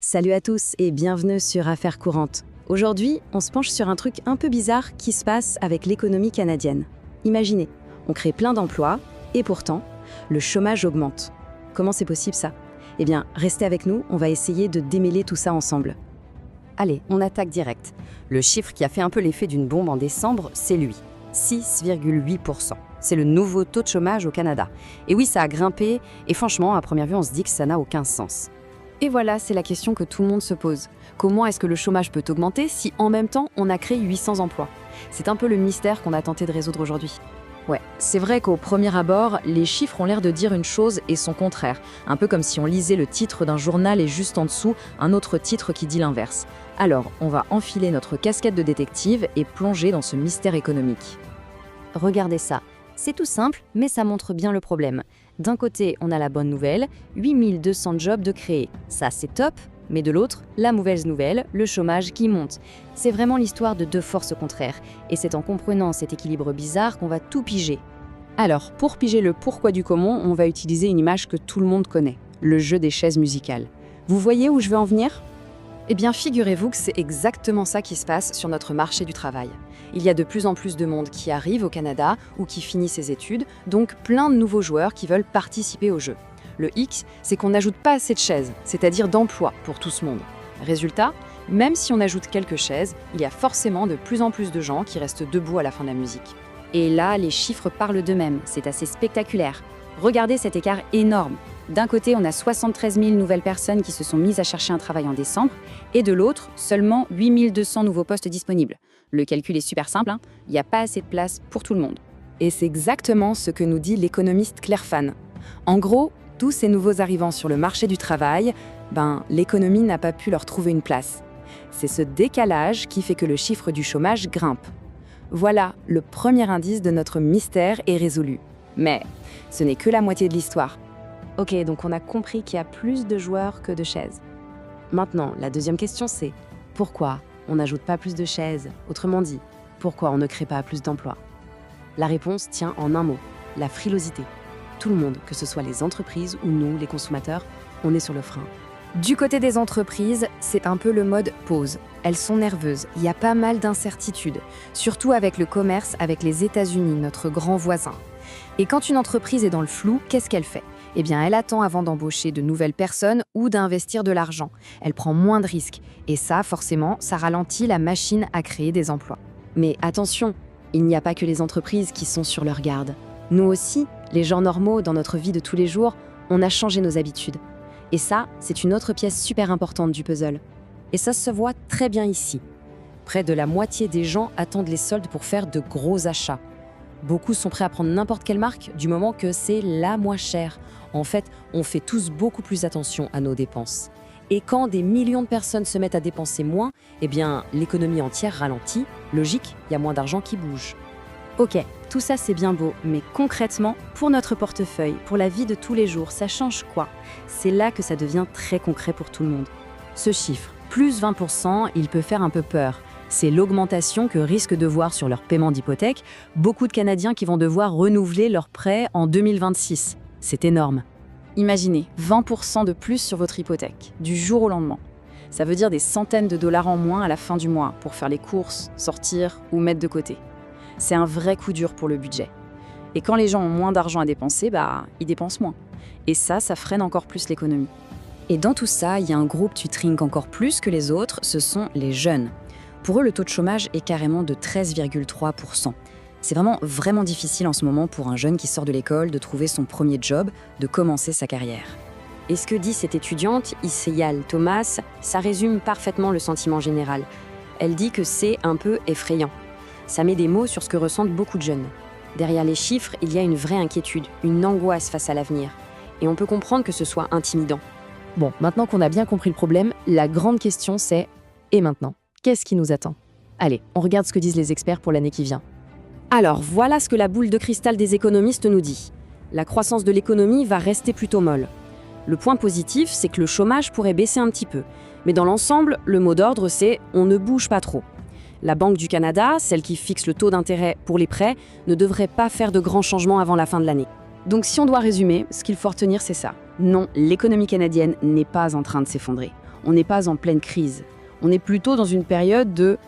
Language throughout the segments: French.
Salut à tous et bienvenue sur Affaires courantes. Aujourd'hui, on se penche sur un truc un peu bizarre qui se passe avec l'économie canadienne. Imaginez, on crée plein d'emplois et pourtant, le chômage augmente. Comment c'est possible ça? Eh bien, restez avec nous, on va essayer de démêler tout ça ensemble. Allez, on attaque direct. Le chiffre qui a fait un peu l'effet d'une bombe en décembre, c'est lui. 6,8%. C'est le nouveau taux de chômage au Canada. Et oui, ça a grimpé, et franchement, à première vue, on se dit que ça n'a aucun sens. Et voilà, c'est la question que tout le monde se pose. Comment est-ce que le chômage peut augmenter si en même temps on a créé 800 emplois? C'est un peu le mystère qu'on a tenté de résoudre aujourd'hui. Ouais, c'est vrai qu'au premier abord, les chiffres ont l'air de dire une chose et son contraire. Un peu comme si on lisait le titre d'un journal et juste en dessous, un autre titre qui dit l'inverse. Alors, on va enfiler notre casquette de détective et plonger dans ce mystère économique. Regardez ça. C'est tout simple, mais ça montre bien le problème. D'un côté, on a la bonne nouvelle, 8200 jobs de créés. Ça, c'est top. Mais de l'autre, la mauvaise nouvelle, le chômage qui monte. C'est vraiment l'histoire de deux forces contraires. Et c'est en comprenant cet équilibre bizarre qu'on va tout piger. Alors, pour piger le pourquoi du comment, on va utiliser une image que tout le monde connaît, le jeu des chaises musicales. Vous voyez où je veux en venir? Eh bien, figurez-vous que c'est exactement ça qui se passe sur notre marché du travail. Il y a de plus en plus de monde qui arrive au Canada ou qui finit ses études, donc plein de nouveaux joueurs qui veulent participer au jeu. Le hic, c'est qu'on n'ajoute pas assez de chaises, c'est-à-dire d'emplois pour tout ce monde. Résultat, même si on ajoute quelques chaises, il y a forcément de plus en plus de gens qui restent debout à la fin de la musique. Et là, les chiffres parlent d'eux-mêmes. C'est assez spectaculaire. Regardez cet écart énorme. D'un côté, on a 73 000 nouvelles personnes qui se sont mises à chercher un travail en décembre, et de l'autre, seulement 8 200 nouveaux postes disponibles. Le calcul est super simple, il n'y a pas assez de place pour tout le monde. Et c'est exactement ce que nous dit l'économiste Claire Fan. En gros, tous ces nouveaux arrivants sur le marché du travail, l'économie n'a pas pu leur trouver une place. C'est ce décalage qui fait que le chiffre du chômage grimpe. Voilà, le premier indice de notre mystère est résolu. Mais ce n'est que la moitié de l'histoire. Ok, donc on a compris qu'il y a plus de joueurs que de chaises. Maintenant, la deuxième question c'est pourquoi on n'ajoute pas plus de chaises? Autrement dit, pourquoi on ne crée pas plus d'emplois? La réponse tient en un mot, la frilosité. Tout le monde, que ce soit les entreprises ou nous, les consommateurs, on est sur le frein. Du côté des entreprises, c'est un peu le mode pause. Elles sont nerveuses, il y a pas mal d'incertitudes, surtout avec le commerce avec les États-Unis, notre grand voisin. Et quand une entreprise est dans le flou, qu'est-ce qu'elle fait? Eh bien, elle attend avant d'embaucher de nouvelles personnes ou d'investir de l'argent. Elle prend moins de risques. Et ça, forcément, ça ralentit la machine à créer des emplois. Mais attention, il n'y a pas que les entreprises qui sont sur leur garde. Nous aussi, les gens normaux, dans notre vie de tous les jours, on a changé nos habitudes. Et ça, c'est une autre pièce super importante du puzzle. Et ça se voit très bien ici. Près de la moitié des gens attendent les soldes pour faire de gros achats. Beaucoup sont prêts à prendre n'importe quelle marque du moment que c'est la moins chère. En fait, on fait tous beaucoup plus attention à nos dépenses. Et quand des millions de personnes se mettent à dépenser moins, eh bien, l'économie entière ralentit. Logique, il y a moins d'argent qui bouge. Ok, tout ça c'est bien beau, mais concrètement, pour notre portefeuille, pour la vie de tous les jours, ça change quoi? C'est là que ça devient très concret pour tout le monde. Ce chiffre, plus 20%, il peut faire un peu peur. C'est l'augmentation que risquent de voir sur leur paiement d'hypothèque beaucoup de Canadiens qui vont devoir renouveler leur prêt en 2026. C'est énorme. Imaginez, 20% de plus sur votre hypothèque, du jour au lendemain. Ça veut dire des centaines de dollars en moins à la fin du mois pour faire les courses, sortir ou mettre de côté. C'est un vrai coup dur pour le budget. Et quand les gens ont moins d'argent à dépenser, ils dépensent moins. Et ça freine encore plus l'économie. Et dans tout ça, il y a un groupe qui trinque encore plus que les autres, ce sont les jeunes. Pour eux, le taux de chômage est carrément de 13,3%. C'est vraiment difficile en ce moment pour un jeune qui sort de l'école de trouver son premier job, de commencer sa carrière. Et ce que dit cette étudiante, Isayal Thomas, ça résume parfaitement le sentiment général. Elle dit que c'est un peu effrayant. Ça met des mots sur ce que ressentent beaucoup de jeunes. Derrière les chiffres, il y a une vraie inquiétude, une angoisse face à l'avenir. Et on peut comprendre que ce soit intimidant. Bon, maintenant qu'on a bien compris le problème, la grande question c'est « et maintenant ?» Qu'est-ce qui nous attend? Allez, on regarde ce que disent les experts pour l'année qui vient. Alors, voilà ce que la boule de cristal des économistes nous dit. La croissance de l'économie va rester plutôt molle. Le point positif, c'est que le chômage pourrait baisser un petit peu. Mais dans l'ensemble, le mot d'ordre, c'est « on ne bouge pas trop ». La Banque du Canada, celle qui fixe le taux d'intérêt pour les prêts, ne devrait pas faire de grands changements avant la fin de l'année. Donc si on doit résumer, ce qu'il faut retenir, c'est ça. Non, l'économie canadienne n'est pas en train de s'effondrer. On n'est pas en pleine crise. On est plutôt dans une période de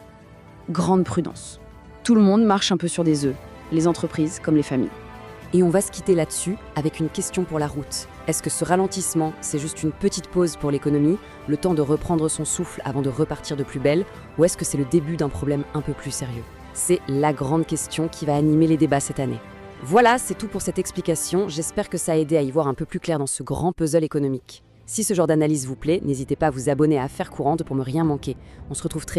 grande prudence. Tout le monde marche un peu sur des œufs, les entreprises comme les familles. Et on va se quitter là-dessus avec une question pour la route. Est-ce que ce ralentissement, c'est juste une petite pause pour l'économie, le temps de reprendre son souffle avant de repartir de plus belle, ou est-ce que c'est le début d'un problème un peu plus sérieux? C'est la grande question qui va animer les débats cette année. Voilà, c'est tout pour cette explication. J'espère que ça a aidé à y voir un peu plus clair dans ce grand puzzle économique. Si ce genre d'analyse vous plaît, n'hésitez pas à vous abonner à Affaires courantes pour ne rien manquer. On se retrouve très vite.